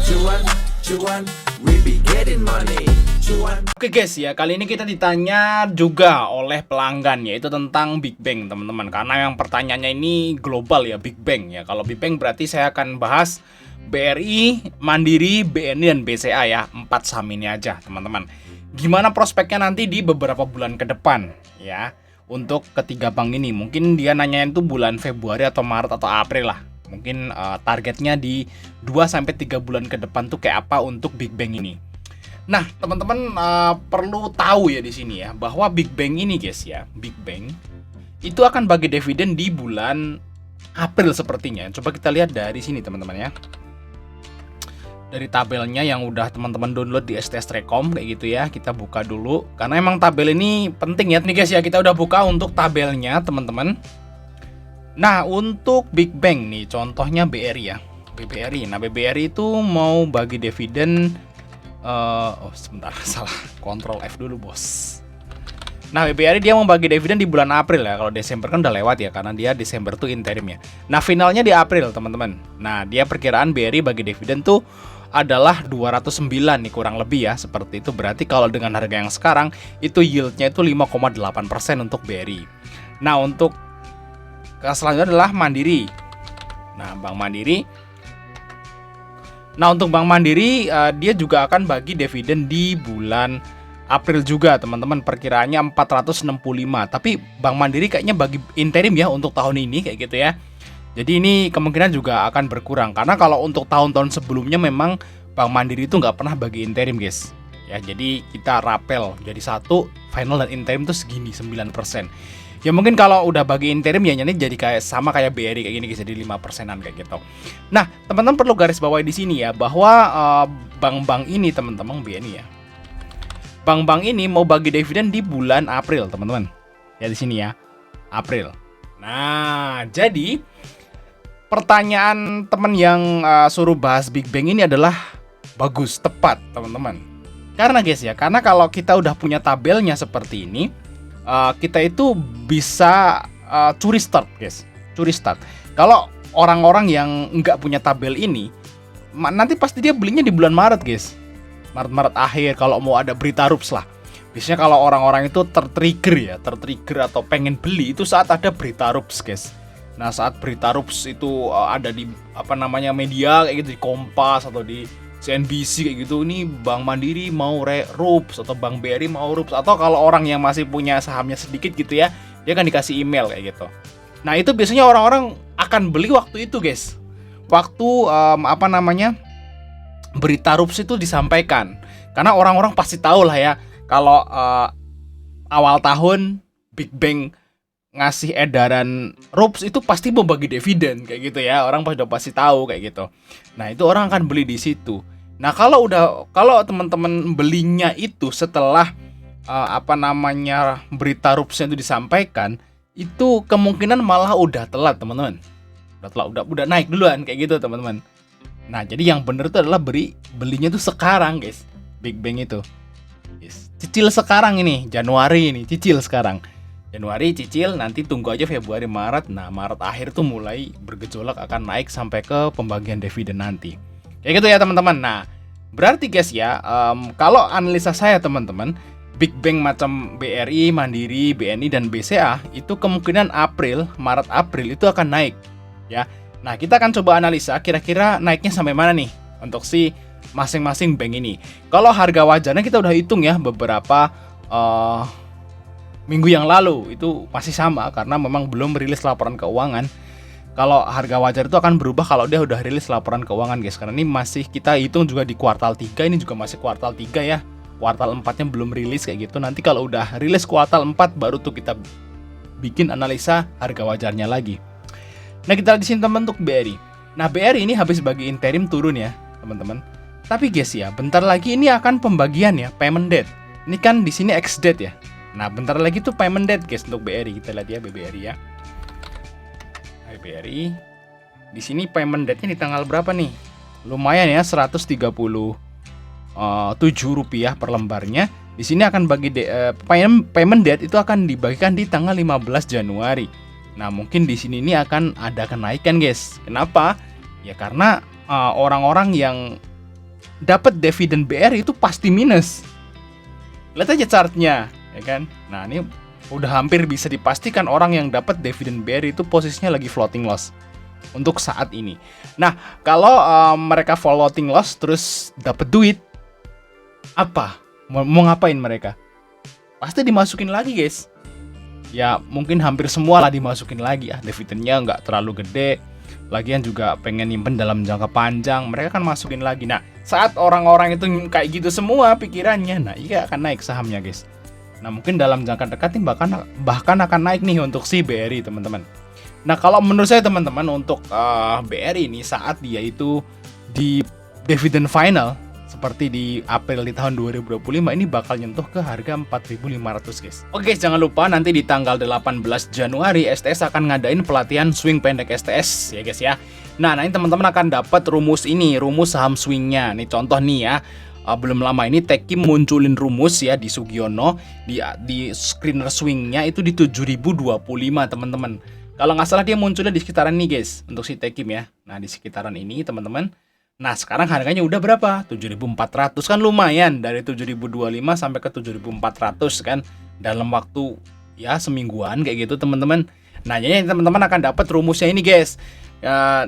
Cuan, cuan, we be getting money. Cuan. Oke guys ya, kali ini kita ditanya juga oleh pelanggan, yaitu tentang Big Bang teman-teman. Karena yang pertanyaannya ini global ya, Big Bang ya. Kalau Big Bang berarti saya akan bahas BRI, Mandiri, BNI, dan BCA ya. 4 saham ini aja teman-teman. Gimana prospeknya nanti di beberapa bulan ke depan ya, untuk ketiga bank ini. Mungkin dia nanyain tuh bulan Februari atau Maret atau April lah. Mungkin targetnya di 2-3 bulan ke depan tuh kayak apa untuk Big Bang ini. Nah, teman-teman perlu tahu ya di sini ya, bahwa Big Bang ini guys ya, Big Bang itu akan bagi dividen di bulan April sepertinya. Coba kita lihat dari sini teman-teman ya. Dari tabelnya yang udah teman-teman download di STS Rekom kayak gitu ya, kita buka dulu karena emang tabel ini penting ya nih guys ya. Kita udah buka untuk tabelnya teman-teman. Nah, untuk Big Bang nih contohnya BRI ya, BBRI. Nah, BBRI itu mau bagi dividen sebentar, salah, Ctrl F dulu bos. Nah, BBRI dia mau bagi dividen di bulan April ya. Kalau Desember kan udah lewat ya, karena dia Desember tuh interim ya. Nah, finalnya di April teman-teman. Nah, dia perkiraan BRI bagi dividen tuh adalah 209 nih kurang lebih ya, seperti itu. Berarti kalau dengan harga yang sekarang itu yieldnya itu 5,8% untuk BRI. Nah, untuk selanjutnya adalah Mandiri. Nah, Bank Mandiri. Nah, untuk Bank Mandiri dia juga akan bagi dividen di bulan April juga, teman-teman. Perkiraannya 465. Tapi Bank Mandiri kayaknya bagi interim ya untuk tahun ini kayak gitu ya. Jadi ini kemungkinan juga akan berkurang karena kalau untuk tahun-tahun sebelumnya memang Bank Mandiri itu nggak pernah bagi interim, guys. Ya, jadi kita rapel jadi satu, final dan interim tuh segini 9%. Ya mungkin kalau udah bagi interim ya ini jadi kayak sama kayak BRI kayak gini, jadi 5%-an kayak gitu. Nah, teman-teman perlu garis bawahi di sini ya bahwa bank-bank ini teman-teman BNI ya. Bank-bank ini mau bagi dividen di bulan April, teman-teman. Ya di sini ya, April. Nah, jadi pertanyaan teman yang suruh bahas Big Bang ini adalah bagus, tepat, teman-teman. Karena guys ya, karena kalau kita udah punya tabelnya seperti ini, kita itu bisa curi start guys, curi start. Kalau orang-orang yang nggak punya tabel ini, nanti pasti dia belinya di bulan Maret guys, Maret akhir kalau mau ada berita rups lah. Biasanya kalau orang-orang itu tertrigger atau pengen beli itu saat ada berita rups guys. Nah, saat berita rups itu ada di media kayak gitu, di Kompas atau di CNBC kayak gitu, ini Bank Mandiri mau rups atau Bank BRI mau rups, atau kalau orang yang masih punya sahamnya sedikit gitu ya, dia akan dikasih email kayak gitu. Nah, itu biasanya orang-orang akan beli waktu itu guys, waktu berita rups itu disampaikan, karena orang-orang pasti tahu lah ya kalau awal tahun Big Bang ngasih edaran rups itu pasti mau bagi dividen kayak gitu ya, orang pasti tahu kayak gitu. Nah, itu orang akan beli di situ. Nah, kalau teman-teman belinya itu setelah berita rupsnya itu disampaikan, itu kemungkinan malah udah telat teman-teman. Udah naik duluan kayak gitu teman-teman. Nah, jadi yang bener itu adalah belinya tuh sekarang guys, Big Bang itu. Yes. Cicil sekarang ini, Januari ini cicil sekarang. Januari cicil, nanti tunggu aja Februari, Maret. Nah, Maret akhir tuh mulai bergejolak, akan naik sampai ke pembagian dividen nanti. Kayak gitu ya teman-teman. Nah, berarti guys ya, kalau analisa saya teman-teman, Big Bang macam BRI, Mandiri, BNI, dan BCA itu kemungkinan Maret April itu akan naik ya. Nah, kita akan coba analisa kira-kira naiknya sampai mana nih untuk si masing-masing bank ini. Kalau harga wajarnya kita udah hitung ya beberapa minggu yang lalu, itu masih sama karena memang belum rilis laporan keuangan. Kalau harga wajar itu akan berubah kalau dia udah rilis laporan keuangan guys, karena ini masih kita hitung juga di kuartal 3, ini juga masih kuartal 3 ya. Kuartal 4-nya belum rilis kayak gitu. Nanti kalau udah rilis kuartal 4 baru tuh kita bikin analisa harga wajarnya lagi. Nah, kita lihat di sini teman untuk BRI. Nah, BRI ini habis bagi interim turun ya, teman-teman. Tapi guys ya, bentar lagi ini akan pembagian ya, payment date. Ini kan di sini ex date ya. Nah, bentar lagi tuh payment date guys untuk BRI. Kita lihat ya BRI ya. BRI. Di sini payment date-nya di tanggal berapa nih? Lumayan ya, 137 rupiah per lembarnya. Di sini akan bagi payment date itu akan dibagikan di tanggal 15 Januari. Nah, mungkin di sini ini akan ada kenaikan, guys. Kenapa? Ya karena orang-orang yang dapat dividen BRI itu pasti minus. Lihat aja chartnya, ya kan? Nah, ini udah hampir bisa dipastikan orang yang dapat dividen BRI itu posisinya lagi floating loss untuk saat ini. Nah, kalau mereka floating loss terus dapat duit, apa? Mau ngapain mereka? Pasti dimasukin lagi, guys. Ya, mungkin hampir semua lah dimasukin lagi. Dividennya nggak terlalu gede. Lagian juga pengen nyimpen dalam jangka panjang, mereka kan masukin lagi. Nah, saat orang-orang itu kayak gitu semua pikirannya, nah iya akan naik sahamnya, guys. Nah, mungkin dalam jangka dekat ini bahkan akan naik nih untuk si BRI, teman-teman. Nah, kalau menurut saya teman-teman untuk BRI ini saat dia itu di dividen final seperti di April di tahun 2025 ini bakal nyentuh ke harga 4.500, guys. Oke, guys, jangan lupa nanti di tanggal 18 Januari STS akan ngadain pelatihan swing pendek STS ya, guys ya. Nah, nanti teman-teman akan dapat rumus ini, rumus saham swingnya. Nih contoh nih ya. Belum lama ini Tekim munculin rumus ya di Sugiono di screener swingnya itu di 7.025, teman-teman. Kalau nggak salah dia munculnya di sekitaran nih, guys, untuk si Tekim ya. Nah, di sekitaran ini, teman-teman. Nah, sekarang harganya udah berapa? 7.400, kan lumayan, dari 7.025 sampai ke 7.400 kan dalam waktu ya semingguan kayak gitu, teman-teman. Nah, jadi teman-teman akan dapat rumusnya ini, guys.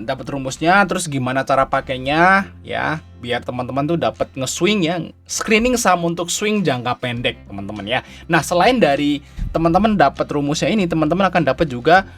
Dapat rumusnya, terus gimana cara pakainya ya, biar teman-teman tuh dapat nge-swing ya, screening saham untuk swing jangka pendek, teman-teman ya. Nah, selain dari teman-teman dapat rumusnya ini, teman-teman akan dapat juga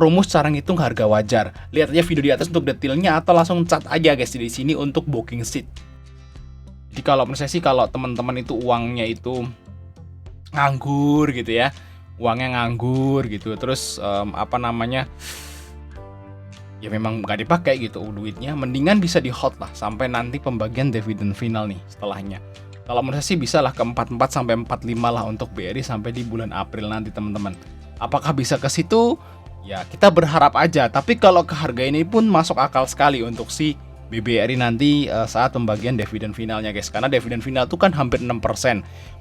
rumus cara ngitung harga wajar. Lihat aja video di atas untuk detailnya atau langsung cat aja, guys, di sini untuk booking seat. Jadi kalau menurut saya sih, kalau teman-teman itu uangnya itu nganggur gitu ya, uangnya nganggur gitu, terus ya memang nggak dipakai gitu duitnya, mendingan bisa di hold lah sampai nanti pembagian dividen final nih setelahnya. Kalau menurut saya sih bisa lah ke 44 sampai 45 lah untuk BRI sampai di bulan April nanti, teman-teman. Apakah bisa ke situ? Ya, kita berharap aja. Tapi kalau ke harga ini pun masuk akal sekali untuk si BBRI nanti saat pembagian dividen finalnya, guys. Karena dividen final itu kan hampir 6%.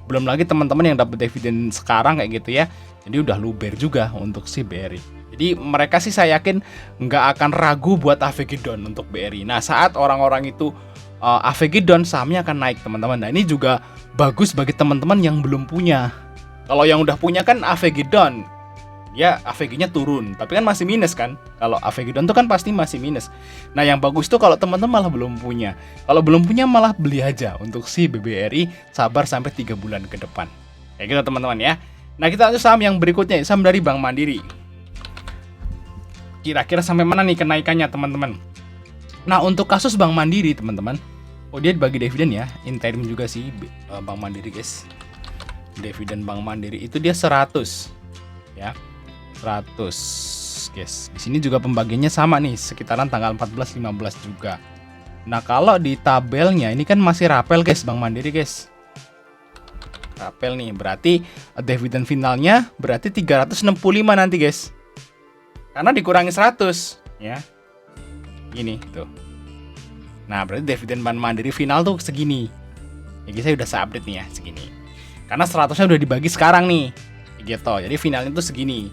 Belum lagi teman-teman yang dapat dividen sekarang kayak gitu ya. Jadi udah luber juga untuk si BRI. Jadi mereka sih saya yakin nggak akan ragu buat AVG down untuk BRI. Nah, saat orang-orang itu AVG down, sahamnya akan naik, teman-teman. Nah, ini juga bagus bagi teman-teman yang belum punya. Kalau yang udah punya kan AVG down, ya AVG-nya turun, tapi kan masih minus kan. Kalau AVG down itu kan pasti masih minus. Nah, yang bagus tuh kalau teman-teman malah belum punya. Kalau belum punya malah beli aja untuk si BBRI, sabar sampai 3 bulan ke depan. Kayak gitu, teman-teman ya. Nah, kita lanjut saham yang berikutnya, saham dari Bank Mandiri. Kira-kira sampai mana nih kenaikannya, teman-teman? Nah, untuk kasus Bank Mandiri, teman-teman, dia dibagi dividen ya, interim juga sih Bank Mandiri, guys. Dividen Bank Mandiri itu dia 100 ya. 100, guys. Di sini juga pembagiannya sama nih, sekitaran tanggal 14-15 juga. Nah, kalau di tabelnya ini kan masih rapel, guys, Bank Mandiri, guys. Rapel nih, berarti dividen finalnya berarti 365 nanti, guys. Karena dikurangi 100, ya. Gini tuh. Nah, berarti dividen Bank Mandiri final tuh segini. Ya, saya udah update nih ya, segini. Karena 100-nya udah dibagi sekarang nih. Gitu. Jadi finalnya tuh segini.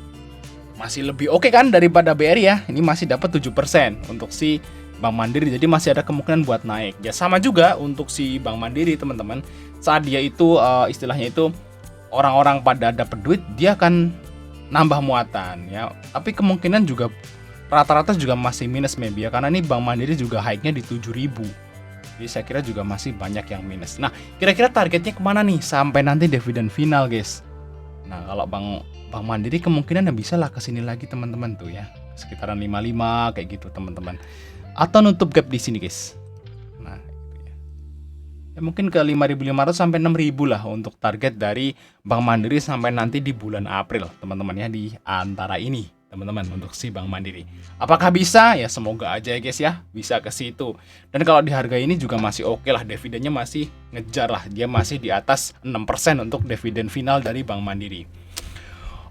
Masih lebih oke kan daripada BRI ya. Ini masih dapat 7% untuk si Bank Mandiri. Jadi masih ada kemungkinan buat naik. Ya, sama juga untuk si Bank Mandiri, teman-teman. Saat dia itu istilahnya itu orang-orang pada dapat duit, dia akan nambah muatan ya. Tapi kemungkinan juga rata-rata juga masih minus maybe ya. Karena ini Bank Mandiri juga high-nya di 7.000. Jadi saya kira juga masih banyak yang minus. Nah, kira-kira targetnya kemana nih sampai nanti dividen final, guys? Nah, kalau Bank Mandiri kemungkinan bisa lah kesini lagi, teman-teman tuh ya, sekitaran 55 kayak gitu, teman-teman. Atau nutup gap di sini, guys. Nah, gitu ya. Ya mungkin ke 5.500 sampai 6.000 lah untuk target dari Bank Mandiri sampai nanti di bulan April, teman-teman ya, di antara ini, teman-teman, untuk si Bank Mandiri. Apakah bisa? Ya semoga aja ya, guys ya, bisa ke situ. Dan kalau di harga ini juga masih oke lah, dividennya masih ngejar lah, dia masih di atas 6% untuk dividen final dari Bank Mandiri.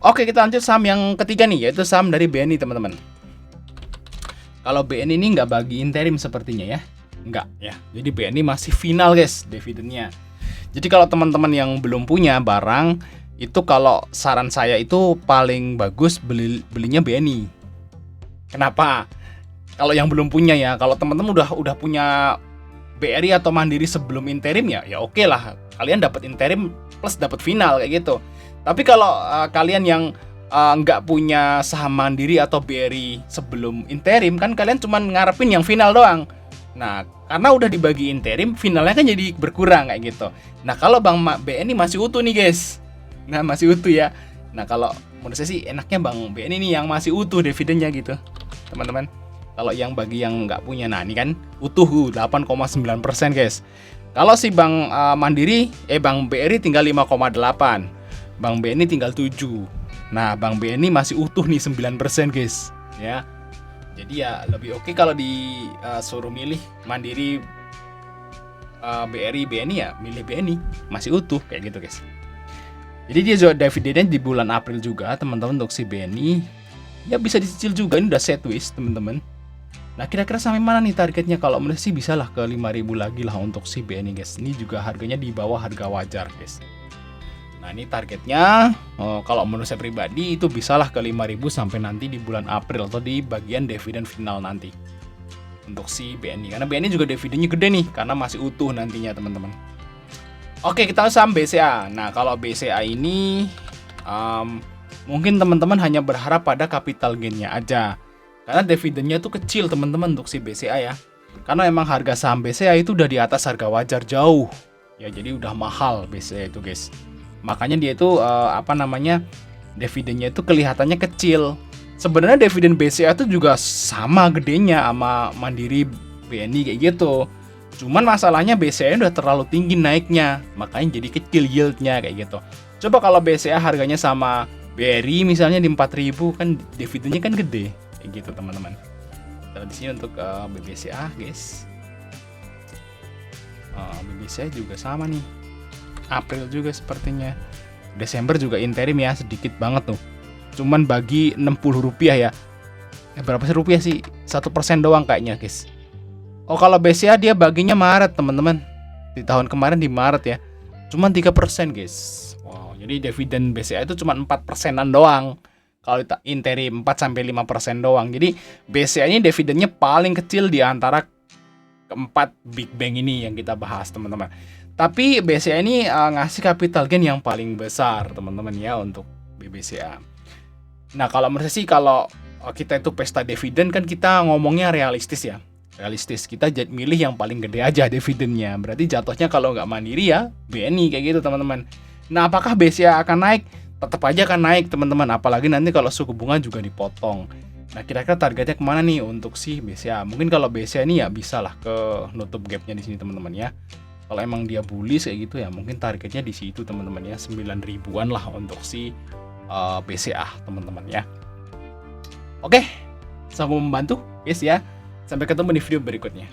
Oke, kita lanjut saham yang ketiga nih, yaitu saham dari BNI, teman-teman. Kalau BNI ini nggak bagi interim sepertinya ya, nggak ya. Jadi BNI masih final, guys, dividennya. Jadi kalau teman-teman yang belum punya barang, itu kalau saran saya itu paling bagus belinya BNI. Kenapa? Kalau yang belum punya ya, kalau teman-teman udah punya BRI atau Mandiri sebelum interim ya oke lah, kalian dapat interim plus dapat final kayak gitu. Tapi kalau kalian yang nggak punya saham Mandiri atau BRI sebelum interim, kan kalian cuma ngarepin yang final doang. Nah, karena udah dibagi interim, finalnya kan jadi berkurang kayak gitu. Nah, kalau Bang BNI masih utuh nih guys. Nah, masih utuh ya. Nah, kalau menurut saya sih enaknya Bang BNI nih yang masih utuh dividennya gitu, teman-teman. Kalau yang bagi yang nggak punya, nah ini kan utuh 8,9% guys. Kalau si Bang Mandiri, Bang BRI tinggal 5,8, Bang BNI tinggal 7. Nah, Bang BNI masih utuh nih 9% guys, ya. Jadi ya lebih oke kalau disuruh milih Mandiri, BRI, BNI ya milih BNI, masih utuh kayak gitu guys. Jadi dia juga dividennya di bulan April juga teman-teman untuk si BNI. Ya bisa dicicil juga, ini udah set wish teman-teman. Nah, kira-kira sampai mana nih targetnya? Kalau menurut sih bisa lah ke 5.000 lagi lah untuk si BNI guys. Ini juga harganya di bawah harga wajar guys. Nah, ini targetnya kalau menurut saya pribadi itu bisalah ke 5.000 sampai nanti di bulan April atau di bagian dividen final nanti untuk si BNI. Karena BNI juga dividennya gede nih karena masih utuh nantinya teman-teman. Oke, kita saham BCA. Nah, kalau BCA ini mungkin teman-teman hanya berharap pada capital gain-nya aja. Karena dividennya itu kecil teman-teman untuk si BCA ya. Karena emang harga saham BCA itu udah di atas harga wajar jauh. Ya, jadi udah mahal BCA itu guys. Makanya dia itu dividennya itu kelihatannya kecil. Sebenarnya dividen BCA itu juga sama gedenya sama Mandiri, BNI kayak gitu. Cuman masalahnya BCA udah terlalu tinggi naiknya, makanya jadi kecil yieldnya kayak gitu. Coba kalau BCA harganya sama BRI misalnya di 4.000 kan dividennya kan gede kayak gitu teman-teman. Nah, di sini untuk BBCA guys. BBCA juga sama nih. April juga sepertinya. Desember juga interim ya, sedikit banget tuh. Cuman bagi Rp60 ya. Berapa sih rupiah sih? 1% doang kayaknya guys. Oh, kalau BCA dia baginya Maret teman-teman. Di tahun kemarin di Maret ya. Cuman 3% guys. Wow, jadi dividen BCA itu cuma 4%-an doang. Kalau interim 4-5% doang. Jadi BCA ini dividennya paling kecil di antara keempat big bank ini yang kita bahas teman-teman. Tapi BCA ini ngasih capital gain yang paling besar teman-teman ya untuk BBCA. Nah, kalau menurut saya sih kalau kita itu pesta dividen kan kita ngomongnya realistis ya. Realistis, kita milih yang paling gede aja dividennya. Berarti jatuhnya kalau nggak Mandiri ya BNI kayak gitu teman-teman. Nah, apakah BCA akan naik? Tetap aja akan naik teman-teman. Apalagi nanti kalau suku bunga juga dipotong. Nah, kira-kira targetnya kemana nih untuk si BCA? Mungkin kalau BCA ini ya bisa lah ke nutup gapnya di sini teman-teman ya. Kalau emang dia bullish kayak gitu ya mungkin targetnya di situ teman-teman ya, 9.000-an lah untuk si BCA teman-teman ya. Oke, semoga membantu guys ya. Sampai ketemu di video berikutnya.